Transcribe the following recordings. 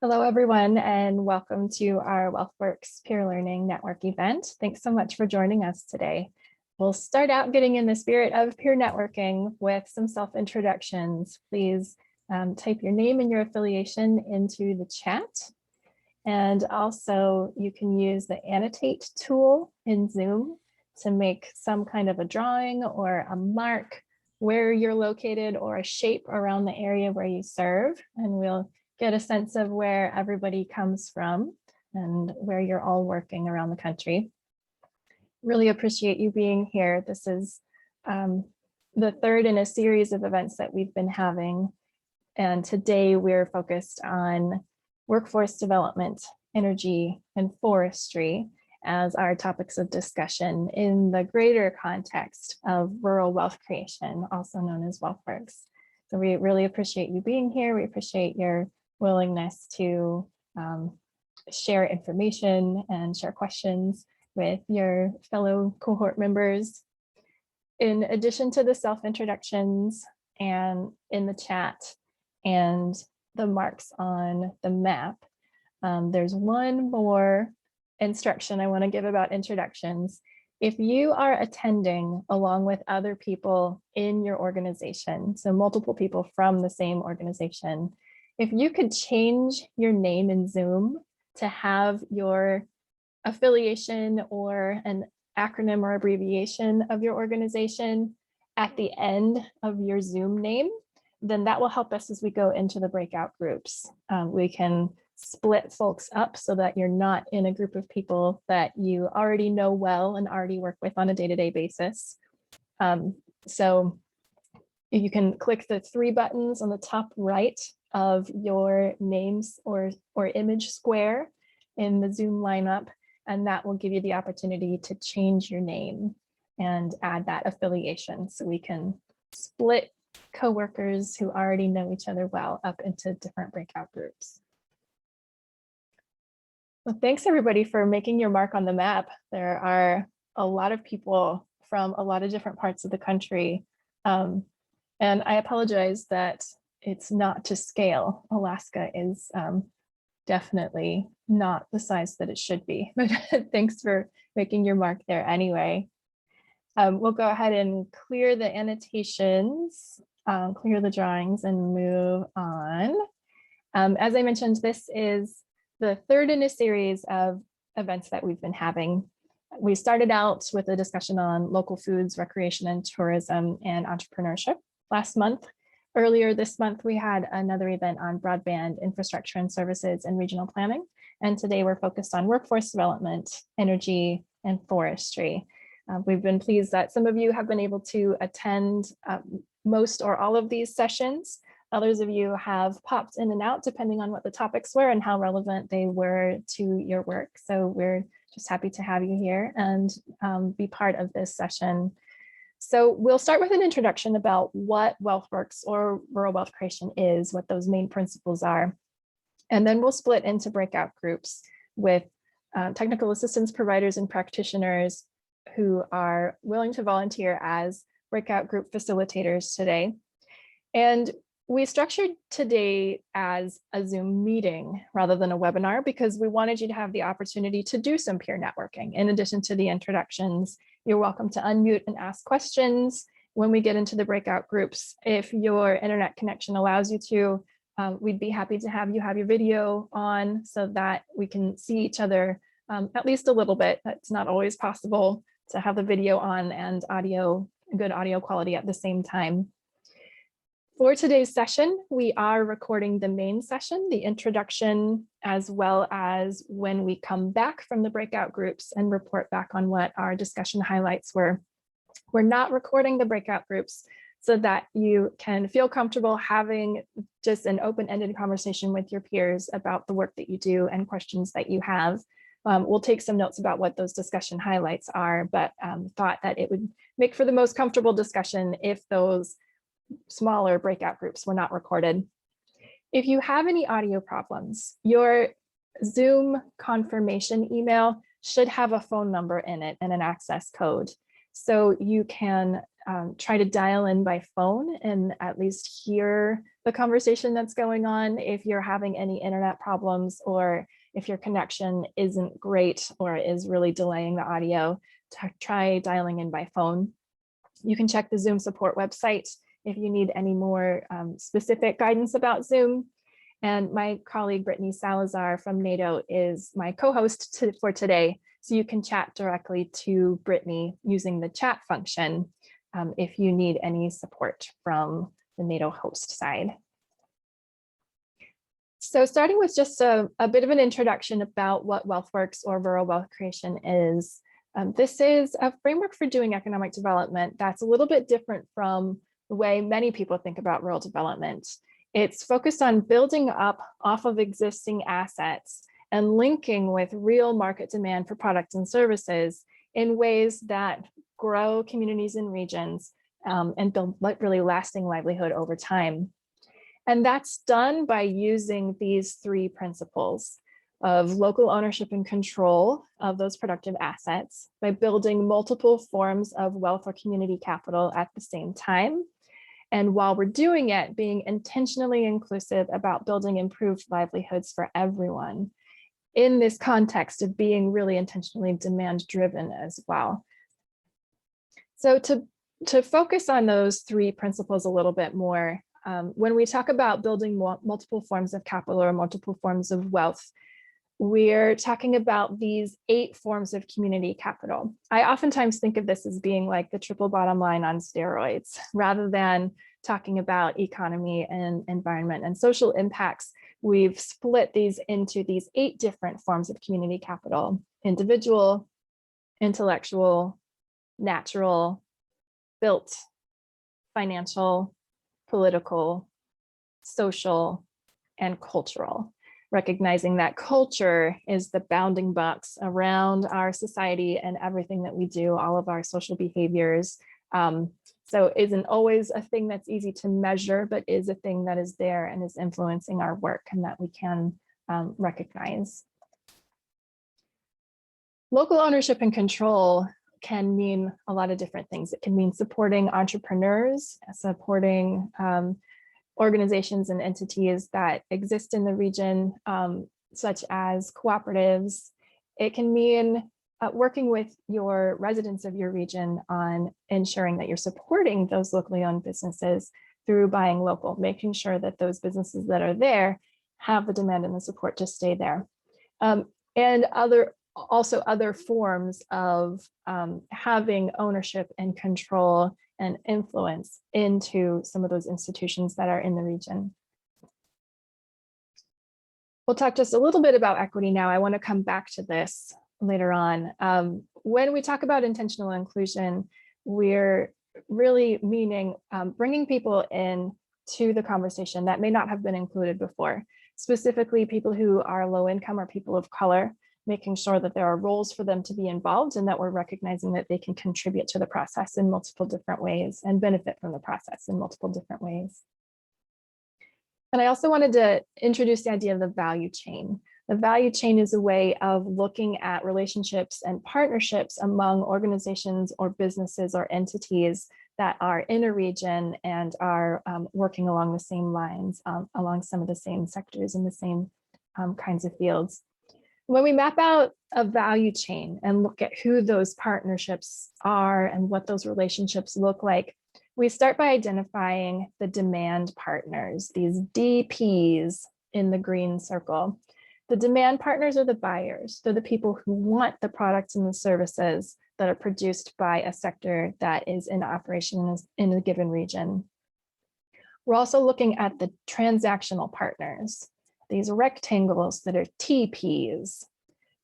Hello, everyone, and welcome to our WealthWorks Peer Learning Network event. Thanks so much for joining us today. We'll start out getting in the spirit of peer networking with some self-introductions. Please type your name and your affiliation into the chat. And also, you can use the annotate tool in Zoom to make some kind of a drawing or a mark where you're located or a shape around the area where you serve. And we'll get a sense of where everybody comes from and where you're all working around the country. Really appreciate you being here. This is the third in a series of events that we've been having. And today we're focused on workforce development, energy, and forestry as our topics of discussion in the greater context of rural wealth creation, also known as WealthWorks. So we really appreciate you being here. We appreciate your willingness to share information and share questions with your fellow cohort members. In addition to the self-introductions and in the chat and the marks on the map, there's one more instruction I want to give about introductions. If you are attending along with other people in your organization, so multiple people from the same organization, if you could change your name in Zoom to have your affiliation or an acronym or abbreviation of your organization at the end of your Zoom name, then that will help us as we go into the breakout groups. We can split folks up so that you're not in a group of people that you already know well and already work with on a day-to-day basis. So you can click the three buttons on the top right of your names or image square in the Zoom lineup, and that will give you the opportunity to change your name and add that affiliation so we can split coworkers who already know each other well up into different breakout groups. Well, thanks everybody for making your mark on the map. There are a lot of people from a lot of different parts of the country. And I apologize that it's not to scale. Alaska is definitely not the size that it should be, but thanks for making your mark there anyway. We'll go ahead and clear the annotations, clear the drawings and move on. As I mentioned, this is the third in a series of events that we've been having. We started out with a discussion on local foods, recreation and tourism, and entrepreneurship last month. Earlier this month, we had another event on broadband infrastructure and services and regional planning. And today we're focused on workforce development, energy, and forestry. We've been pleased that some of you have been able to attend most or all of these sessions. Others of you have popped in and out depending on what the topics were and how relevant they were to your work. So we're just happy to have you here and be part of this session. So we'll start with an introduction about what WealthWorks or rural wealth creation is, what those main principles are. And then we'll split into breakout groups with technical assistance providers and practitioners who are willing to volunteer as breakout group facilitators today. And we structured today as a Zoom meeting rather than a webinar because we wanted you to have the opportunity to do some peer networking. In addition to the introductions, you're welcome to unmute and ask questions when we get into the breakout groups. If your internet connection allows you to, we'd be happy to have you have your video on so that we can see each other at least a little bit. That's not always possible to have the video on and good audio quality at the same time. For today's session, we are recording the main session, the introduction, as well as when we come back from the breakout groups and report back on what our discussion highlights were. We're not recording the breakout groups so that you can feel comfortable having just an open-ended conversation with your peers about the work that you do and questions that you have. We'll take some notes about what those discussion highlights are, but thought that it would make for the most comfortable discussion if those smaller breakout groups were not recorded. If you have any audio problems, your Zoom confirmation email should have a phone number in it and an access code. So you can try to dial in by phone and at least hear the conversation that's going on. If you're having any internet problems, or if your connection isn't great or is really delaying the audio, try dialing in by phone. You can check the Zoom support website if you need any more specific guidance about Zoom. And my colleague, Brittany Salazar from NATO, is my co-host for today. So you can chat directly to Brittany using the chat function if you need any support from the NATO host side. So starting with just a bit of an introduction about what WealthWorks or rural wealth creation is. This is a framework for doing economic development that's a little bit different from the way many people think about rural development. It's focused on building up off of existing assets and linking with real market demand for products and services in ways that grow communities and regions and build really lasting livelihood over time. And that's done by using these three principles of local ownership and control of those productive assets, by building multiple forms of wealth or community capital at the same time. And while we're doing it, being intentionally inclusive about building improved livelihoods for everyone in this context of being really intentionally demand driven as well. So to focus on those three principles a little bit more, when we talk about building multiple forms of capital or multiple forms of wealth, we're talking about these 8 forms of community capital. I oftentimes think of this as being like the triple bottom line on steroids, rather than talking about economy and environment and social impacts. We've split these into these 8 different forms of community capital: individual, intellectual, natural, built, financial, political, social, and cultural, recognizing that culture is the bounding box around our society and everything that we do, all of our social behaviors. So it isn't always a thing that's easy to measure, but is a thing that is there and is influencing our work and that we can recognize. Local ownership and control can mean a lot of different things. It can mean supporting entrepreneurs, supporting organizations and entities that exist in the region, such as cooperatives. It can mean working with your residents of your region on ensuring that you're supporting those locally owned businesses through buying local, making sure that those businesses that are there have the demand and the support to stay there. And also other forms of having ownership and control and influence into some of those institutions that are in the region. We'll talk just a little bit about equity now. I want to come back to this later on. When we talk about intentional inclusion, we're really meaning bringing people in to the conversation that may not have been included before, specifically people who are low income or people of color, making sure that there are roles for them to be involved and that we're recognizing that they can contribute to the process in multiple different ways and benefit from the process in multiple different ways. And I also wanted to introduce the idea of the value chain. The value chain is a way of looking at relationships and partnerships among organizations or businesses or entities that are in a region and are working along the same lines, along some of the same sectors and the same kinds of fields. When we map out a value chain and look at who those partnerships are and what those relationships look like, we start by identifying the demand partners, these DPs in the green circle. The demand partners are the buyers. They're the people who want the products and the services that are produced by a sector that is in operation in a given region. We're also looking at the transactional partners, these rectangles that are TPs.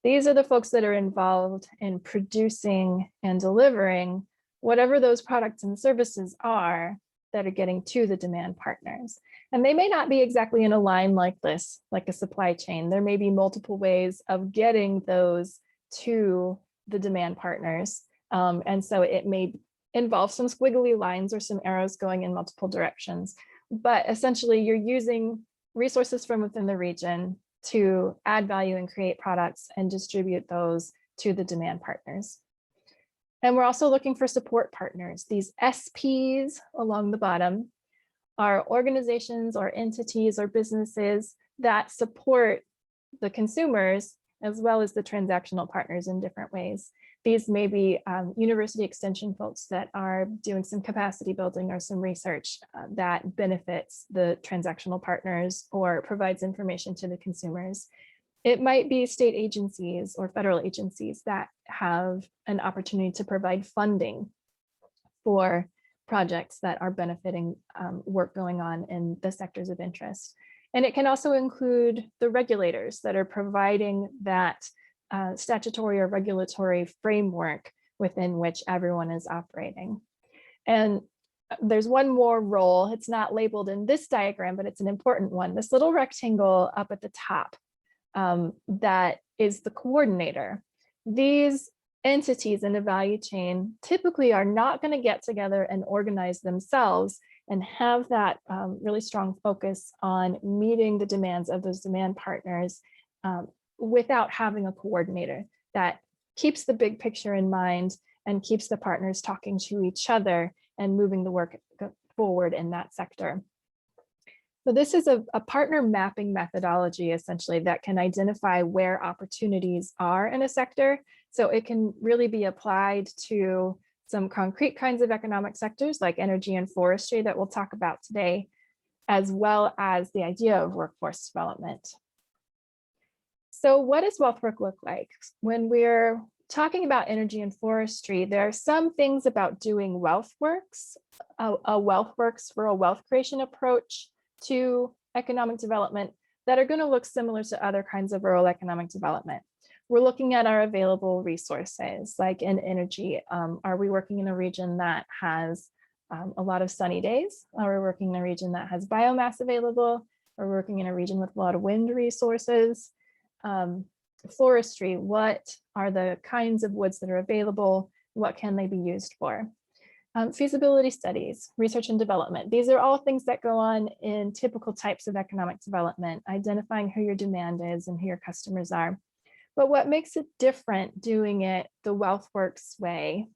These are the folks that are involved in producing and delivering whatever those products and services are that are getting to the demand partners. And they may not be exactly in a line like this, like a supply chain. There may be multiple ways of getting those to the demand partners. And so it may involve some squiggly lines or some arrows going in multiple directions. But essentially, you're using resources from within the region to add value and create products and distribute those to the demand partners. And we're also looking for support partners. These SPs along the bottom are organizations or entities or businesses that support the consumers as well as the transactional partners in different ways. These may be university extension folks that are doing some capacity building or some research that benefits the transactional partners or provides information to the consumers. It might be state agencies or federal agencies that have an opportunity to provide funding for projects that are benefiting work going on in the sectors of interest. And it can also include the regulators that are providing that statutory or regulatory framework within which everyone is operating. And there's one more role. It's not labeled in this diagram, but it's an important one. This little rectangle up at the top, that is the coordinator. These entities in the value chain typically are not going to get together and organize themselves and have that really strong focus on meeting the demands of those demand partners without having a coordinator that keeps the big picture in mind and keeps the partners talking to each other and moving the work forward in that sector. So this is a partner mapping methodology, essentially, that can identify where opportunities are in a sector. So it can really be applied to some concrete kinds of economic sectors like energy and forestry that we'll talk about today, as well as the idea of workforce development. So what does WealthWorks look like? When we're talking about energy and forestry, there are some things about doing WealthWorks, a WealthWorks for a wealth creation approach to economic development that are going to look similar to other kinds of rural economic development. We're looking at our available resources, like in energy. Are we working in a region that has a lot of sunny days? Are we working in a region that has biomass available? Are we working in a region with a lot of wind resources? Forestry, what are the kinds of woods that are available? What can they be used for? Feasibility studies, research and development. These are all things that go on in typical types of economic development, identifying who your demand is and who your customers are. But what makes it different doing it the WealthWorks way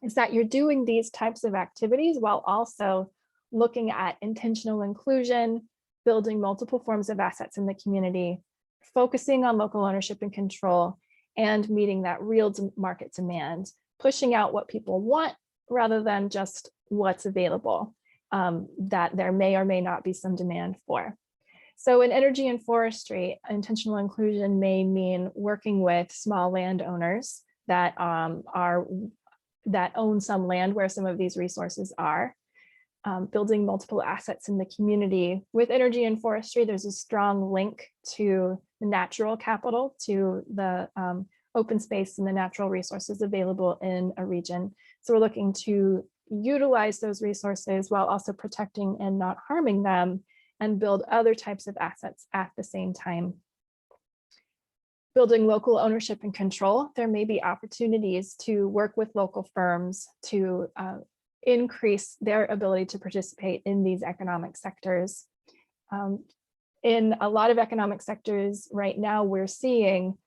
is that you're doing these types of activities while also looking at intentional inclusion, building multiple forms of assets in the community, focusing on local ownership and control, and meeting that real market demand, pushing out what people want rather than just what's available that there may or may not be some demand for. So in energy and forestry, intentional inclusion may mean working with small landowners that that own some land where some of these resources are, building multiple assets in the community. With energy and forestry, there's a strong link to the natural capital, to the open space and the natural resources available in a region. So we're looking to utilize those resources while also protecting and not harming them, and build other types of assets at the same time. Building local ownership and control, there may be opportunities to work with local firms to increase their ability to participate in these economic sectors. In a lot of economic sectors right now, we're seeing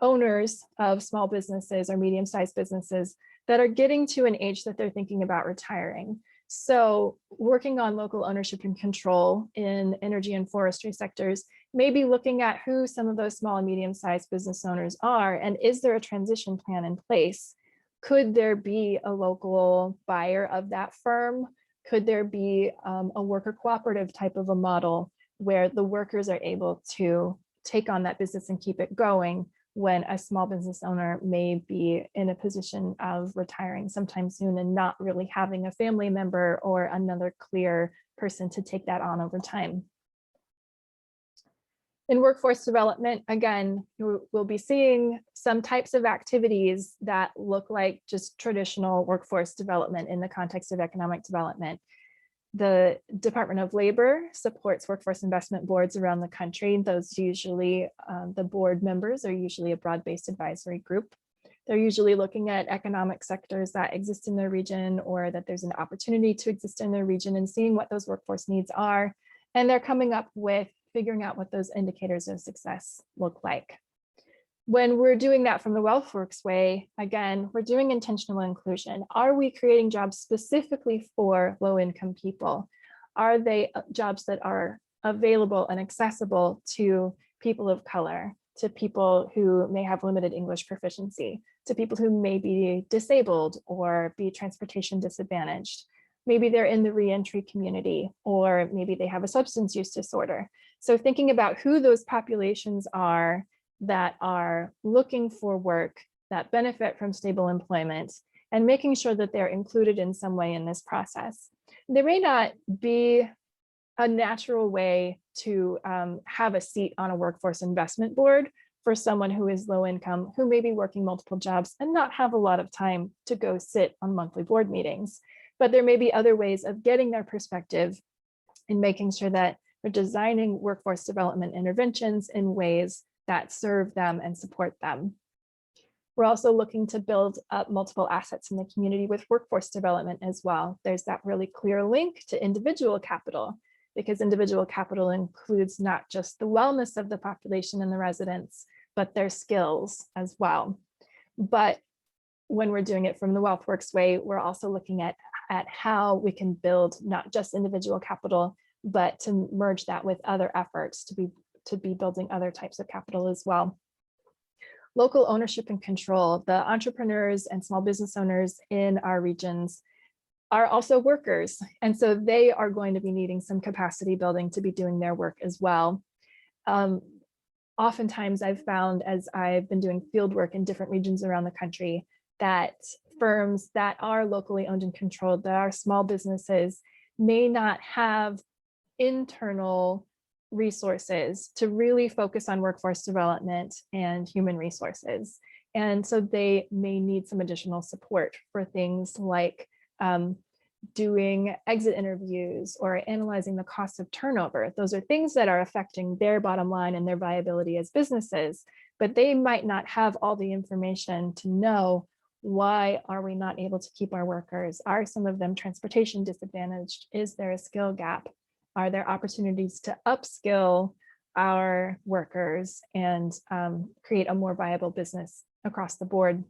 owners of small businesses or medium-sized businesses that are getting to an age that they're thinking about retiring. So working on local ownership and control in energy and forestry sectors, maybe looking at who some of those small and medium-sized business owners are, and is there a transition plan in place? Could there be a local buyer of that firm? Could there be a worker cooperative type of a model where the workers are able to take on that business and keep it going when a small business owner may be in a position of retiring sometime soon and not really having a family member or another clear person to take that on over time? In workforce development, again, we'll be seeing some types of activities that look like just traditional workforce development in the context of economic development. The Department of Labor supports workforce investment boards around the country. Those usually, the board members are usually a broad-based advisory group. They're usually looking at economic sectors that exist in their region or that there's an opportunity to exist in their region and seeing what those workforce needs are. And they're coming up with figuring out what those indicators of success look like. When we're doing that from the WealthWorks way, again, we're doing intentional inclusion. Are we creating jobs specifically for low-income people? Are they jobs that are available and accessible to people of color, to people who may have limited English proficiency, to people who may be disabled or be transportation disadvantaged? Maybe they're in the reentry community, or maybe they have a substance use disorder. So thinking about who those populations are that are looking for work, that benefit from stable employment, and making sure that they're included in some way in this process. There may not be a natural way to have a seat on a workforce investment board for someone who is low income, who may be working multiple jobs and not have a lot of time to go sit on monthly board meetings. But there may be other ways of getting their perspective and making sure that we're designing workforce development interventions in ways that serve them and support them. We're also looking to build up multiple assets in the community with workforce development as well. There's that really clear link to individual capital, because individual capital includes not just the wellness of the population and the residents, but their skills as well. But when we're doing it from the WealthWorks way, we're also looking at how we can build not just individual capital, but to merge that with other efforts to be building other types of capital as well. Local ownership and control. The entrepreneurs and small business owners in our regions are also workers. And so they are going to be needing some capacity building to be doing their work as well. Oftentimes I've found, as I've been doing field work in different regions around the country, that firms that are locally owned and controlled, that are small businesses, may not have internal resources to really focus on workforce development and human resources. And so they may need some additional support for things like doing exit interviews or analyzing the cost of turnover. Those are things that are affecting their bottom line and their viability as businesses, but they might not have all the information to know, why are we not able to keep our workers? Are some of them transportation disadvantaged? Is there a skill gap? Are there opportunities to upskill our workers and create a more viable business across the board?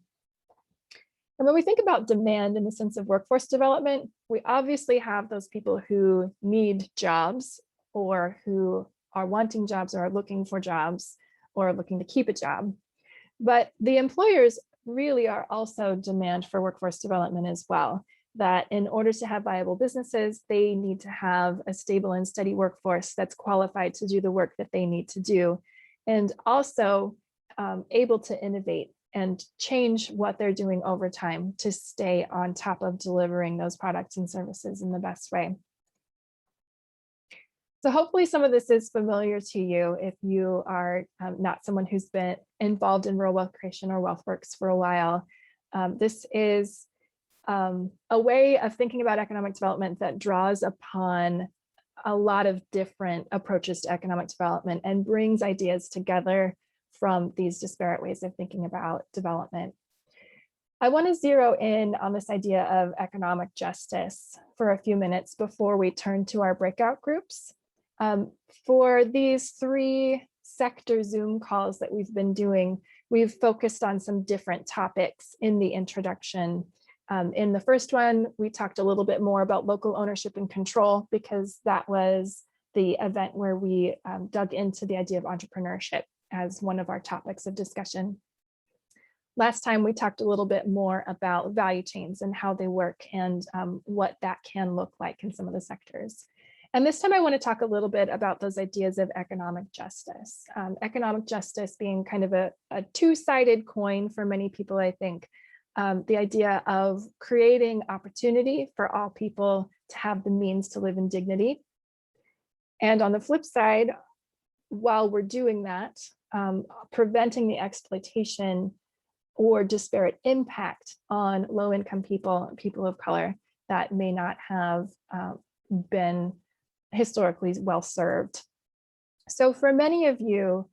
And when we think about demand in the sense of workforce development, we obviously have those people who need jobs, or who are wanting jobs, or are looking for jobs, or looking to keep a job. But the employers really are also demand for workforce development as well. That in order to have viable businesses, they need to have a stable and steady workforce that's qualified to do the work that they need to do, and also able to innovate and change what they're doing over time to stay on top of delivering those products and services in the best way. So hopefully some of this is familiar to you if you are not someone who's been involved in rural wealth creation or WealthWorks for a while. This is a way of thinking about economic development that draws upon a lot of different approaches to economic development and brings ideas together from these disparate ways of thinking about development. I want to zero in on this idea of economic justice for a few minutes before we turn to our breakout groups. For these 3 sector Zoom calls that we've been doing, we've focused on some different topics in the introduction. In the first one, we talked a little bit more about local ownership and control, because that was the event where we dug into the idea of entrepreneurship as one of our topics of discussion. Last time, we talked a little bit more about value chains and how they work, and what that can look like in some of the sectors. And this time I want to talk a little bit about those ideas of economic justice. Economic justice being kind of a two-sided coin for many people, I think. The idea of creating opportunity for all people to have the means to live in dignity. And on the flip side, while we're doing that, preventing the exploitation or disparate impact on low-income people, people of color that may not have been historically well served. So for many of you,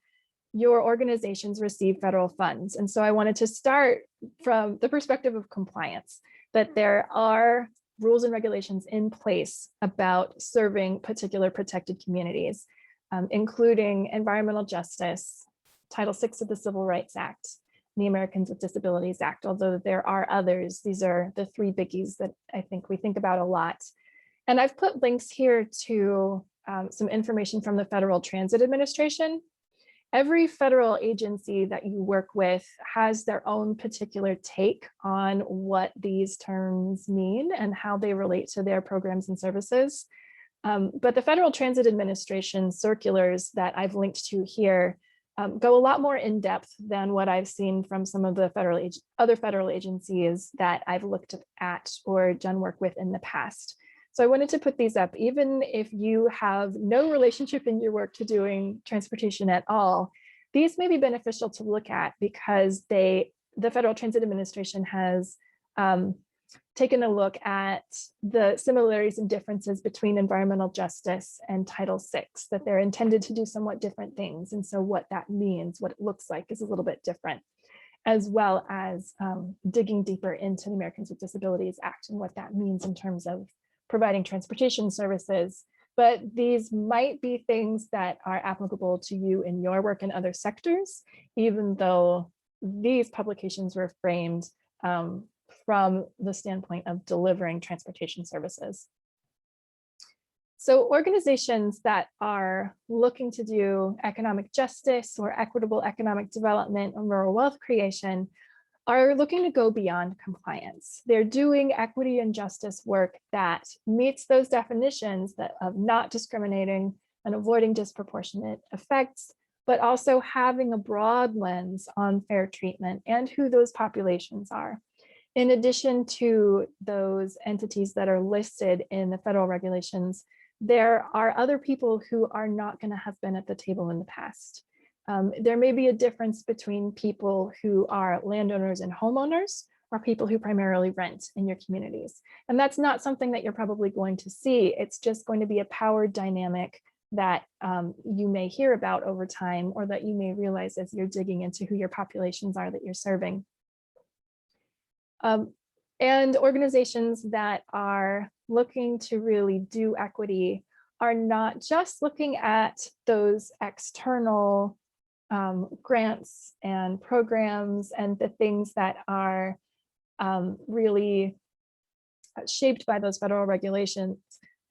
your organizations receive federal funds. And so I wanted to start from the perspective of compliance, that there are rules and regulations in place about serving particular protected communities, including environmental justice, Title VI of the Civil Rights Act, the Americans with Disabilities Act, although there are others. These are the three biggies that I think we think about a lot. And I've put links here to some information from the Federal Transit Administration. Every federal agency that you work with has their own particular take on what these terms mean and how they relate to their programs and services. But the Federal Transit Administration circulars that I've linked to here go a lot more in depth than what I've seen from some of the other federal agencies that I've looked at or done work with in the past. So I wanted to put these up, even if you have no relationship in your work to doing transportation at all. These may be beneficial to look at because the Federal Transit Administration has taken a look at the similarities and differences between environmental justice and Title VI, that they're intended to do somewhat different things. And so what that means, what it looks like, is a little bit different, as well as digging deeper into the Americans with Disabilities Act and what that means in terms of providing transportation services. But these might be things that are applicable to you in your work in other sectors, even though these publications were framed from the standpoint of delivering transportation services. So organizations that are looking to do economic justice or equitable economic development or rural wealth creation are looking to go beyond compliance. They're doing equity and justice work that meets those definitions of not discriminating and avoiding disproportionate effects, but also having a broad lens on fair treatment and who those populations are. In addition to those entities that are listed in the federal regulations, there are other people who are not going to have been at the table in the past. There may be a difference between people who are landowners and homeowners or people who primarily rent in your communities. And that's not something that you're probably going to see. It's just going to be a power dynamic that you may hear about over time, or that you may realize as you're digging into who your populations are that you're serving. And organizations that are looking to really do equity are not just looking at those external grants and programs and the things that are really shaped by those federal regulations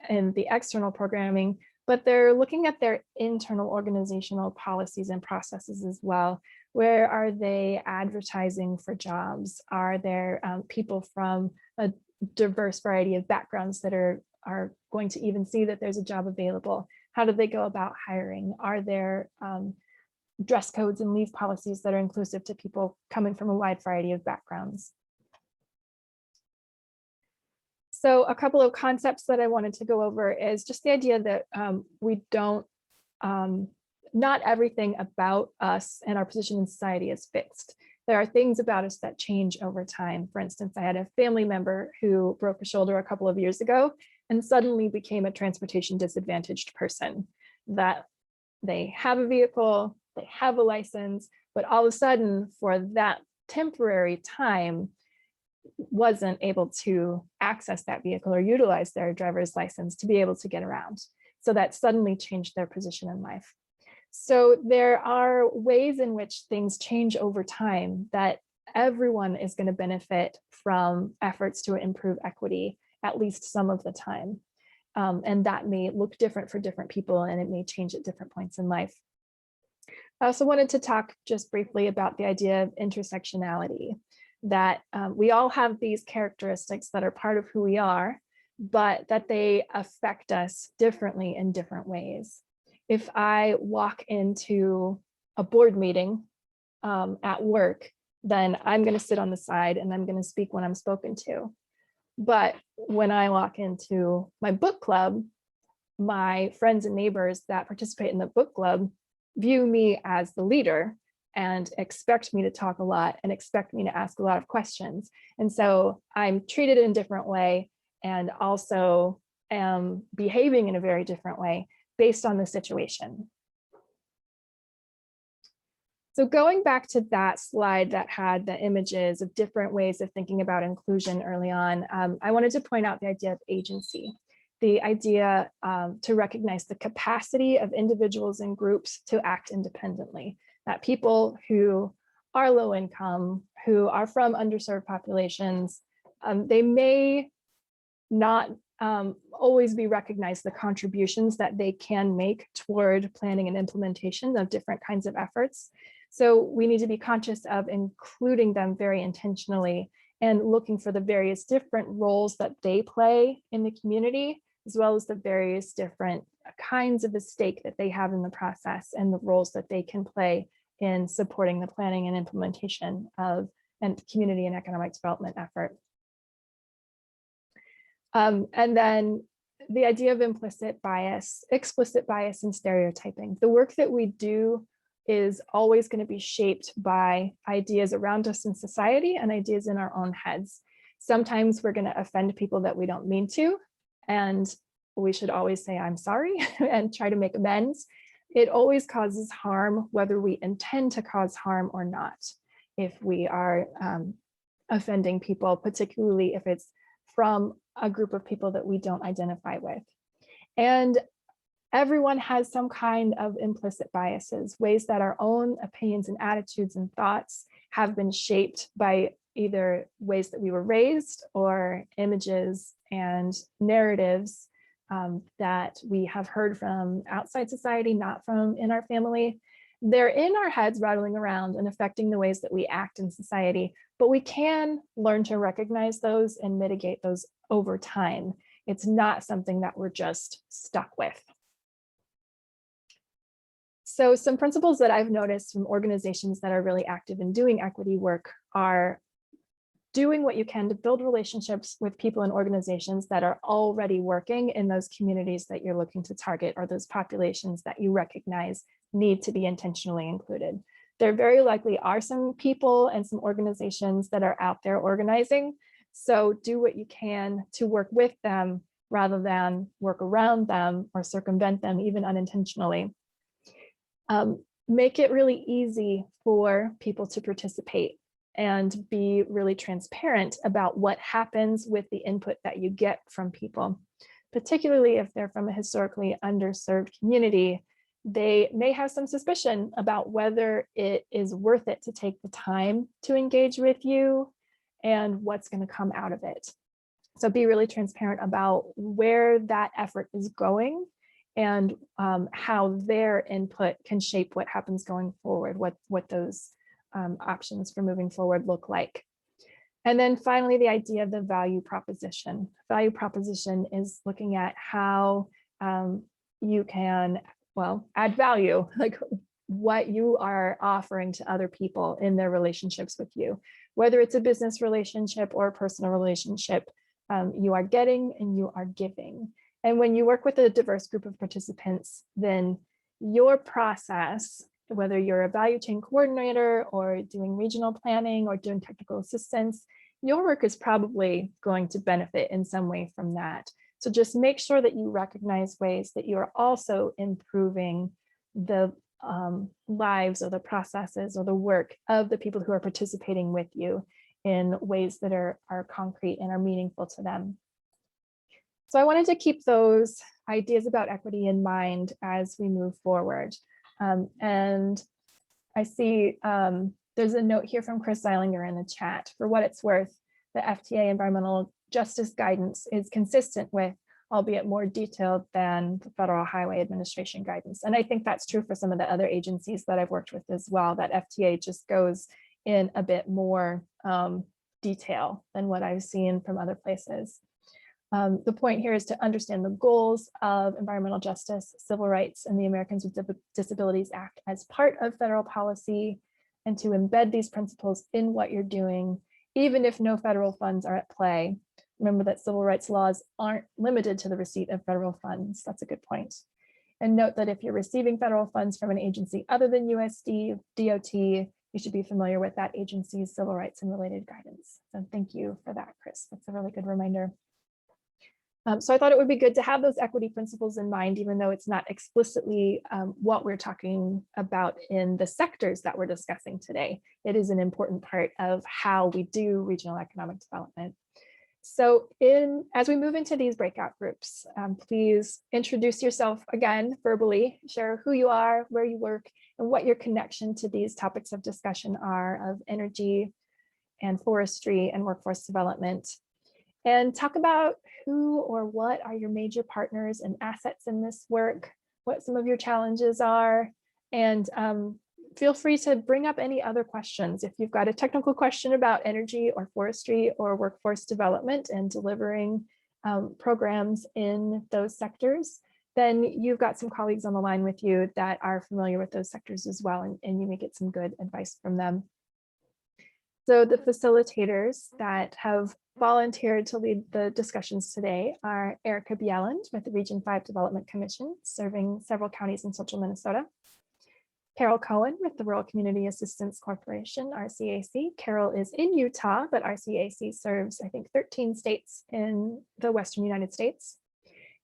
and the external programming, but they're looking at their internal organizational policies and processes as well. Where are they advertising for jobs? Are there people from a diverse variety of backgrounds that are going to even see that there's a job available? How do they go about hiring? Are there dress codes and leave policies that are inclusive to people coming from a wide variety of backgrounds? So a couple of concepts that I wanted to go over is just the idea that we don't, not everything about us and our position in society is fixed. There are things about us that change over time. For instance, I had a family member who broke a shoulder a couple of years ago and suddenly became a transportation disadvantaged person, that they have a vehicle, they have a license, but all of a sudden for that temporary time wasn't able to access that vehicle or utilize their driver's license to be able to get around. So that suddenly changed their position in life. So there are ways in which things change over time that everyone is going to benefit from efforts to improve equity at least some of the time. And that may look different for different people, and it may change at different points in life. I also wanted to talk just briefly about the idea of intersectionality, that we all have these characteristics that are part of who we are, but that they affect us differently in different ways. If I walk into a board meeting at work, then I'm going to sit on the side and I'm going to speak when I'm spoken to. But when I walk into my book club, my friends and neighbors that participate in the book club view me as the leader and expect me to talk a lot and expect me to ask a lot of questions. And so I'm treated in a different way and also am behaving in a very different way based on the situation. So going back to that slide that had the images of different ways of thinking about inclusion early on, I wanted to point out the idea of agency, the idea to recognize the capacity of individuals and groups to act independently. that people who are low income, who are from underserved populations, they may not always be recognized the contributions that they can make toward planning and implementation of different kinds of efforts. So we need to be conscious of including them very intentionally and looking for the various different roles that they play in the community, as well as the various different kinds of the stake that they have in the process and the roles that they can play in supporting the planning and implementation of community and economic development effort. And then the idea of implicit bias, explicit bias, and stereotyping. The work that we do is always going to be shaped by ideas around us in society and ideas in our own heads. Sometimes we're going to offend people that we don't mean to, and we should always say, I'm sorry, and try to make amends. It always causes harm, whether we intend to cause harm or not, if we are offending people, particularly if it's from a group of people that we don't identify with. And everyone has some kind of implicit biases, ways that our own opinions and attitudes and thoughts have been shaped by either ways that we were raised or images and narratives that we have heard from outside society, not from in our family. They're in our heads rattling around and affecting the ways that we act in society, but we can learn to recognize those and mitigate those over time. It's not something that we're just stuck with. So some principles that I've noticed from organizations that are really active in doing equity work are doing what you can to build relationships with people and organizations that are already working in those communities that you're looking to target, or those populations that you recognize need to be intentionally included. There very likely are some people and some organizations that are out there organizing. So do what you can to work with them rather than work around them or circumvent them, even unintentionally. Make it really easy for people to participate and be really transparent about what happens with the input that you get from people, particularly if they're from a historically underserved community. They may have some suspicion about whether it is worth it to take the time to engage with you and what's going to come out of it. So be really transparent about where that effort is going and how their input can shape what happens going forward, what those options for moving forward look like. And then finally, the idea of the value proposition. Value proposition is looking at how you can, well, add value, like what you are offering to other people in their relationships with you, whether it's a business relationship or a personal relationship. You are getting and you are giving. And when you work with a diverse group of participants, then your process, whether you're a value chain coordinator or doing regional planning or doing technical assistance, your work is probably going to benefit in some way from that. So just make sure that you recognize ways that you're also improving the lives or the processes or the work of the people who are participating with you in ways that are concrete and are meaningful to them. So I wanted to keep those ideas about equity in mind as we move forward. And I see there's a note here from Chris Zeilinger in the chat. For what it's worth, the FTA environmental justice guidance is consistent with, albeit more detailed than the Federal Highway Administration guidance. And I think that's true for some of the other agencies that I've worked with as well, that FTA just goes in a bit more detail than what I've seen from other places. The point here is to understand the goals of environmental justice, civil rights, and the Americans with Disabilities Act as part of federal policy, and to embed these principles in what you're doing, even if no federal funds are at play. Remember that civil rights laws aren't limited to the receipt of federal funds. That's a good point. And note that if you're receiving federal funds from an agency other than USD, DOT, you should be familiar with that agency's civil rights and related guidance. So thank you for that, Chris. That's a really good reminder. So I thought it would be good to have those equity principles in mind, even though it's not explicitly what we're talking about in the sectors that we're discussing today. It is an important part of how we do regional economic development. So as we move into these breakout groups, please introduce yourself again verbally, share who you are, where you work, what your connection to these topics of discussion are of energy and forestry and workforce development. And talk about who or what are your major partners and assets in this work, what some of your challenges are, and feel free to bring up any other questions. If you've got a technical question about energy or forestry or workforce development and delivering programs in those sectors, then you've got some colleagues on the line with you that are familiar with those sectors as well, and you may get some good advice from them. So the facilitators that have volunteered to lead the discussions today are Erica Bjelland with the Region 5 Development Commission, serving several counties in central Minnesota. Carol Cohen with the Rural Community Assistance Corporation, RCAC. Carol is in Utah, but RCAC serves, I think, 13 states in the Western United States.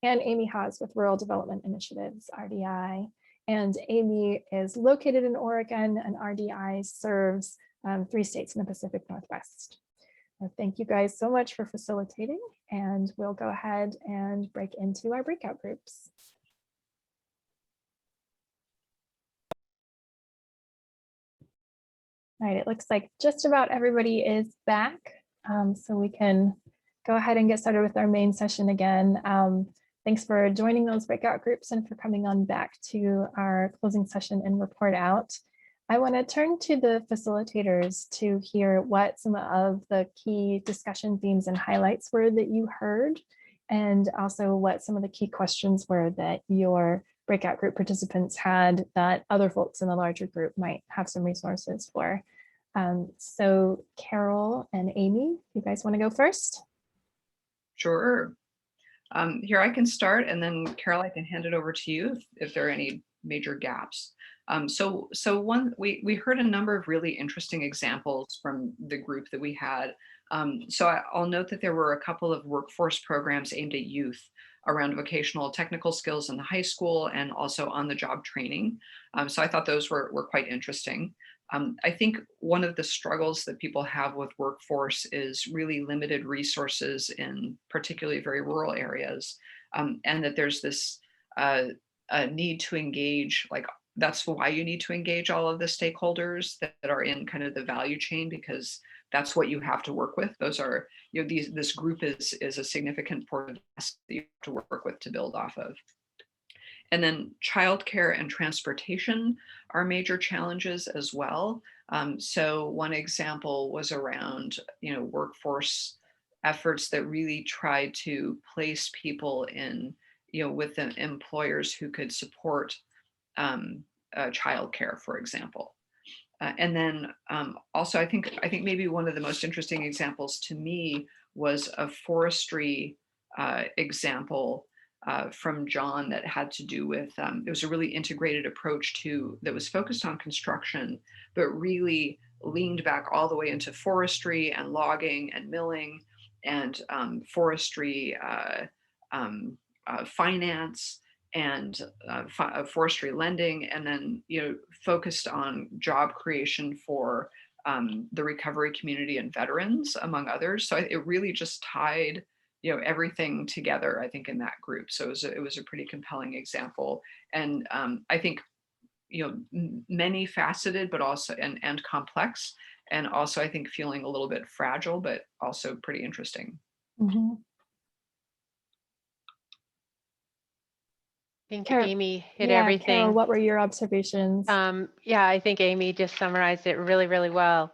And Amy Haas with Rural Development Initiatives, RDI. And Amy is located in Oregon, and RDI serves 3 states in the Pacific Northwest. Thank you guys so much for facilitating, and we'll go ahead and break into our breakout groups. All right, it looks like just about everybody is back, so we can go ahead and get started with our main session again. Thanks for joining those breakout groups and for coming on back to our closing session and report out. I want to turn to the facilitators to hear what some of the key discussion themes and highlights were that you heard, and also what some of the key questions were that your breakout group participants had that other folks in the larger group might have some resources for. So Carol and Amy, you guys want to go first? Sure. Here I can start, and then Carol, I can hand it over to you if there are any major gaps. So we heard a number of really interesting examples from the group that we had. So I'll note that there were a couple of workforce programs aimed at youth around vocational technical skills in the high school and also on the job training. So I thought those were quite interesting. I think one of the struggles that people have with workforce is really limited resources in particularly very rural areas, and that there's this need to engage, like that's why you need to engage all of the stakeholders that are in kind of the value chain, because that's what you have to work with. Those are, you know, this group is a significant part of that you have to work with to build off of. And then childcare and transportation are major challenges as well. So one example was around, you know, workforce efforts that really tried to place people in, you know, with the employers who could support childcare, for example. And then also, I think maybe one of the most interesting examples to me was a forestry example from John that had to do with, it was a really integrated approach that was focused on construction, but really leaned back all the way into forestry and logging and milling and forestry finance and forestry lending, and then, you know, focused on job creation for the recovery community and veterans, among others. So it really just tied, you know, everything together, I think, in that group. So it was a pretty compelling example, and I think, you know, many faceted, but also and complex, and also I think feeling a little bit fragile, but also pretty interesting. Mm-hmm. I think Carol, Amy hit everything. Carol, what were your observations? Yeah, I think Amy just summarized it really, really well.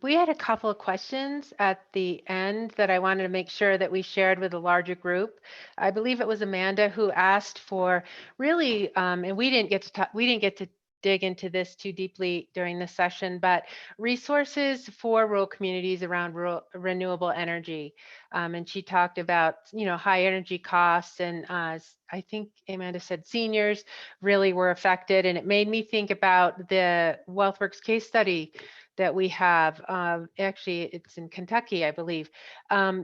We had a couple of questions at the end that I wanted to make sure that we shared with a larger group. I believe it was Amanda who asked for really, and we didn't get to dig into this too deeply during the session, but resources for rural communities around renewable energy. And she talked about, you know, high energy costs, and I think Amanda said seniors really were affected. And it made me think about the WealthWorks case study that we have. Actually, it's in Kentucky, I believe.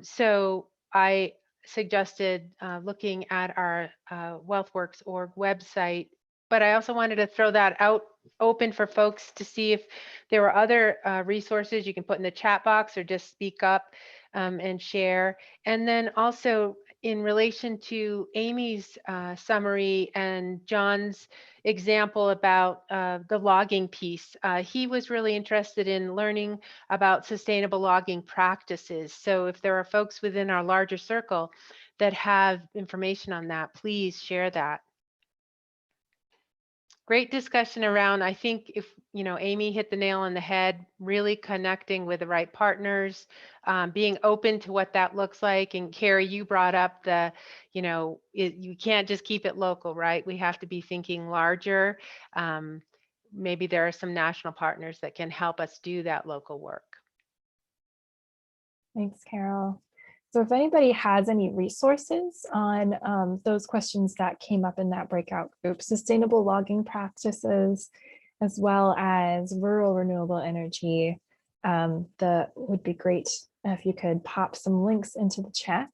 So I suggested looking at our WealthWorks org website, but I also wanted to throw that out open for folks to see if there were other resources you can put in the chat box or just speak up and share. And then also, in relation to Amy's summary and John's example about the logging piece, he was really interested in learning about sustainable logging practices. So if there are folks within our larger circle that have information on that, please share that. Great discussion around, I think if, Amy hit the nail on the head, really connecting with the right partners, being open to what that looks like. And Carrie, you brought up the, you can't just keep it local, right? We have to be thinking larger. Maybe there are some national partners that can help us do that local work. Thanks, Carol. So if anybody has any resources on those questions that came up in that breakout group, sustainable logging practices, as well as rural renewable energy, that would be great if you could pop some links into the chat.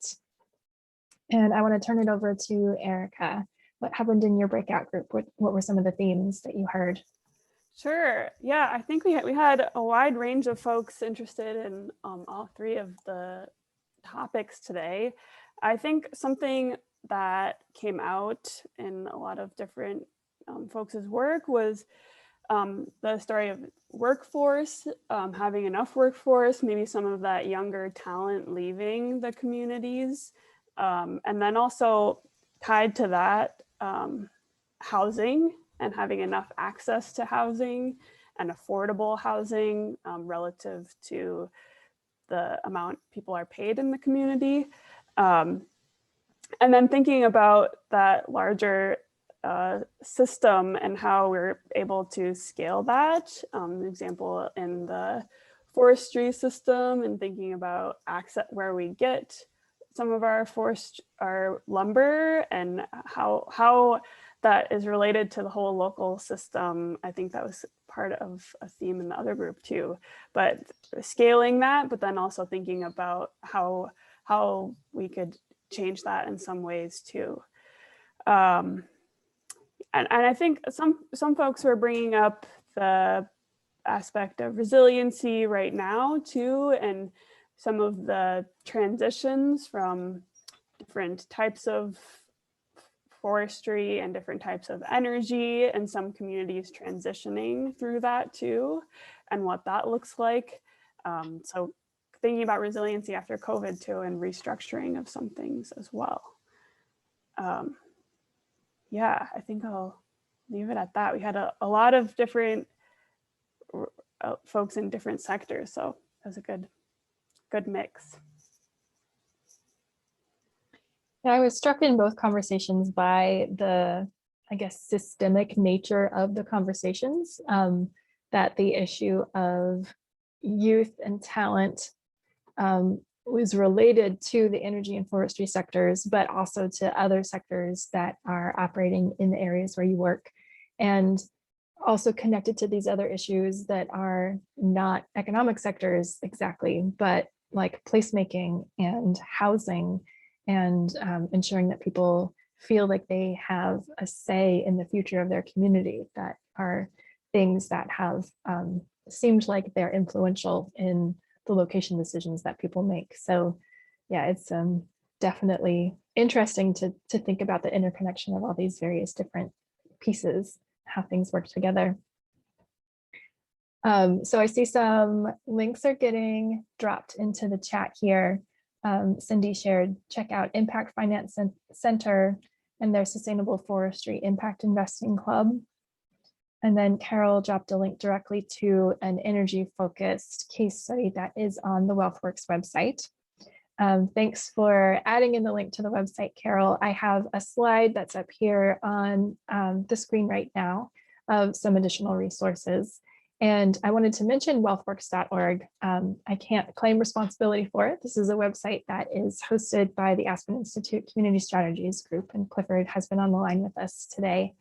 And I want to turn it over to Erica. What happened in your breakout group? What were some of the themes that you heard? Sure. Yeah, I think we had a wide range of folks interested in all three of the topics today. I think something that came out in a lot of different folks' work was the story of workforce, having enough workforce, maybe some of that younger talent leaving the communities. And then also tied to that, housing and having enough access to housing and affordable housing relative to the amount people are paid in the community. And then thinking about that larger system and how we're able to scale that. Example in the forestry system, and thinking about access, where we get some of our lumber, and how that is related to the whole local system. I think that was part of a theme in the other group too, but scaling that, but then also thinking about how we could change that in some ways too. And I think some folks were bringing up the aspect of resiliency right now too, and some of the transitions from different types of forestry and different types of energy, and some communities transitioning through that too, and what that looks like. So thinking about resiliency after COVID too, and restructuring of some things as well. Yeah, I think I'll leave it at that. We had a lot of different folks in different sectors, so it was a good mix. Yeah, I was struck in both conversations by the, I guess, systemic nature of the conversations, that the issue of youth and talent was related to the energy and forestry sectors, but also to other sectors that are operating in the areas where you work, and also connected to these other issues that are not economic sectors exactly, but like placemaking and housing, and ensuring that people feel like they have a say in the future of their community, that are things that have seemed like they're influential in the location decisions that people make. So yeah, it's definitely interesting to think about the interconnection of all these various different pieces, how things work together. So I see some links are getting dropped into the chat here. Cindy shared, check out Impact Finance Center and their Sustainable Forestry Impact Investing Club. And then Carol dropped a link directly to an energy-focused case study that is on the WealthWorks website. Thanks for adding in the link to the website, Carol. I have a slide that's up here on the screen right now of some additional resources. And I wanted to mention wealthworks.org. I can't claim responsibility for it. This is a website that is hosted by the Aspen Institute Community Strategies Group, and Clifford has been on the line with us today.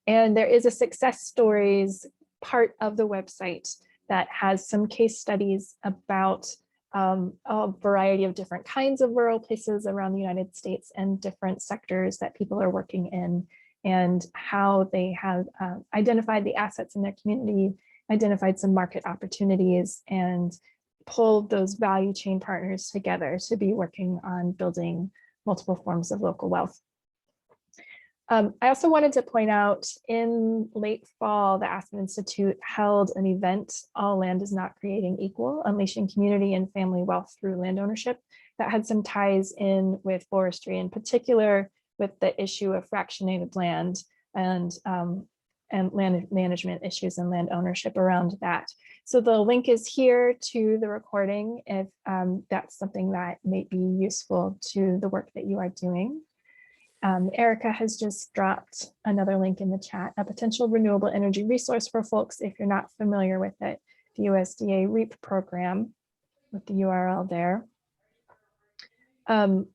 And there is a success stories part of the website that has some case studies about a variety of different kinds of rural places around the United States and different sectors that people are working in, and how they have identified the assets in their community, identified some market opportunities, and pulled those value chain partners together to be working on building multiple forms of local wealth. I also wanted to point out in late fall, the Aspen Institute held an event, All Land is Not Creating Equal, Unleashing Community and Family Wealth Through Land Ownership, that had some ties in with forestry, in particular with the issue of fractionated land and land management issues and land ownership around that. So the link is here to the recording if that's something that may be useful to the work that you are doing. Erica has just dropped another link in the chat, a potential renewable energy resource for folks if you're not familiar with it, the USDA REAP program with the URL there.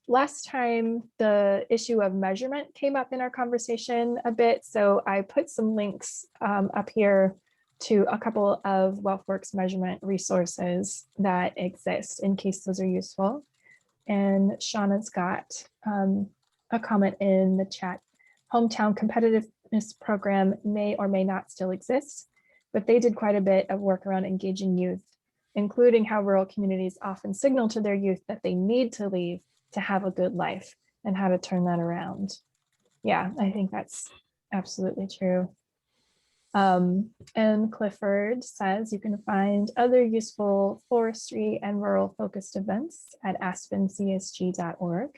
Last time the issue of measurement came up in our conversation a bit, so I put some links up here to a couple of WealthWorks measurement resources that exist in case those are useful. And Shauna's got a comment in the chat. Hometown competitiveness program may or may not still exist, but they did quite a bit of work around engaging youth, including how rural communities often signal to their youth that they need to leave to have a good life and how to turn that around. Yeah, I think that's absolutely true. And Clifford says you can find other useful forestry and rural focused events at aspencsg.org.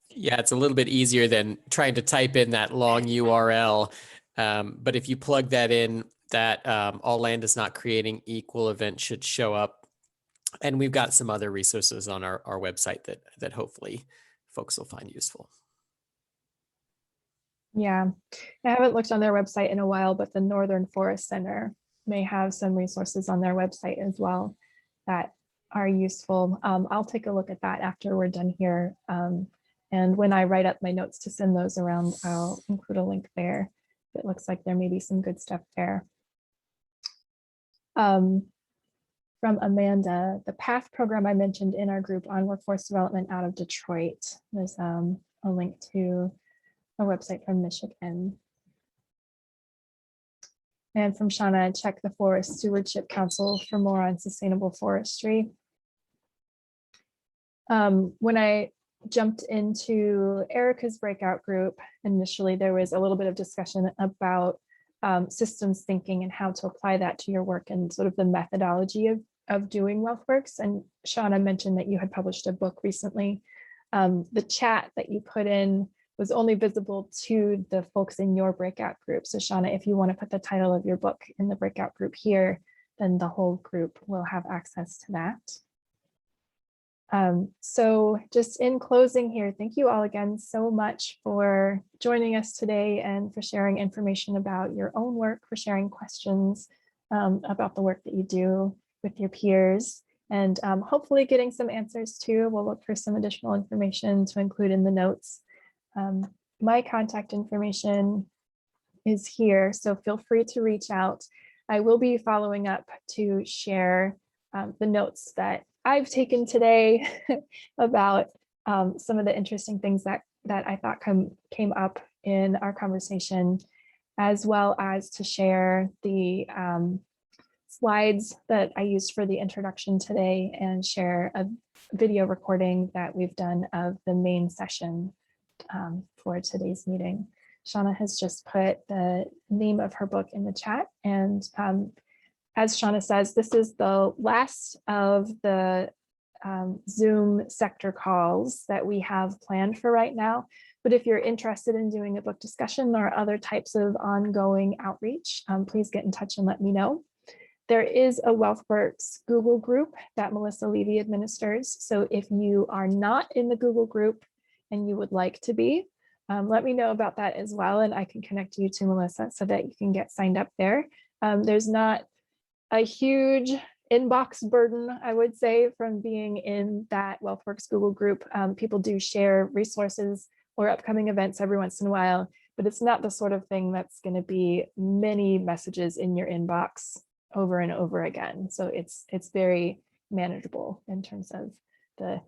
Yeah, it's a little bit easier than trying to type in that long URL. But if you plug that in, that All Land is Not Creating Equal event should show up. And we've got some other resources on our website that hopefully folks will find useful. Yeah, I haven't looked on their website in a while, but the Northern Forest Center may have some resources on their website as well that are useful. I'll take a look at that after we're done here. And when I write up my notes to send those around, I'll include a link there. It looks like there may be some good stuff there. From Amanda, the PATH program I mentioned in our group on workforce development out of Detroit. There's a link to a website from Michigan. And from Shauna, check the Forest Stewardship Council for more on sustainable forestry. When I jumped into Erica's breakout group, initially there was a little bit of discussion about systems thinking and how to apply that to your work and sort of the methodology of doing WealthWorks. And Shauna mentioned that you had published a book recently. The chat that you put in was only visible to the folks in your breakout group. So Shauna, if you want to put the title of your book in the breakout group here, then the whole group will have access to that. So just in closing here, thank you all again so much for joining us today and for sharing information about your own work, for sharing questions about the work that you do with your peers, and hopefully getting some answers too. We'll look for some additional information to include in the notes. My contact information is here, so feel free to reach out. I will be following up to share the notes that I've taken today about some of the interesting things that I thought came up in our conversation, as well as to share the slides that I used for the introduction today and share a video recording that we've done of the main session for today's meeting. Shauna has just put the name of her book in the chat, and as Shauna says, this is the last of the Zoom sector calls that we have planned for right now. But if you're interested in doing a book discussion or other types of ongoing outreach, please get in touch and let me know. There is a WealthWorks Google group that Melissa Levy administers. So if you are not in the Google group and you would like to be, let me know about that as well, and I can connect you to Melissa so that you can get signed up there. There's not a huge inbox burden, I would say, from being in that WealthWorks Google group. People do share resources or upcoming events every once in a while, but it's not the sort of thing that's going to be many messages in your inbox over and over again. So it's very manageable in terms of the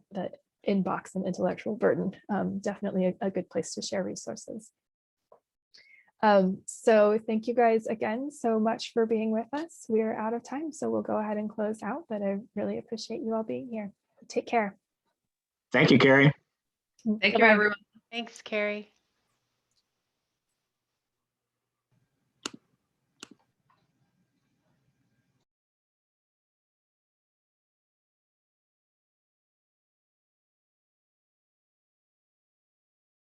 inbox and intellectual burden. Definitely a good place to share resources. So thank you guys again so much for being with us. We are out of time, so we'll go ahead and close out, but I really appreciate you all being here. Take care. Thank you, Carrie. Thank you, Bye-bye. everyone. Thanks, Carrie.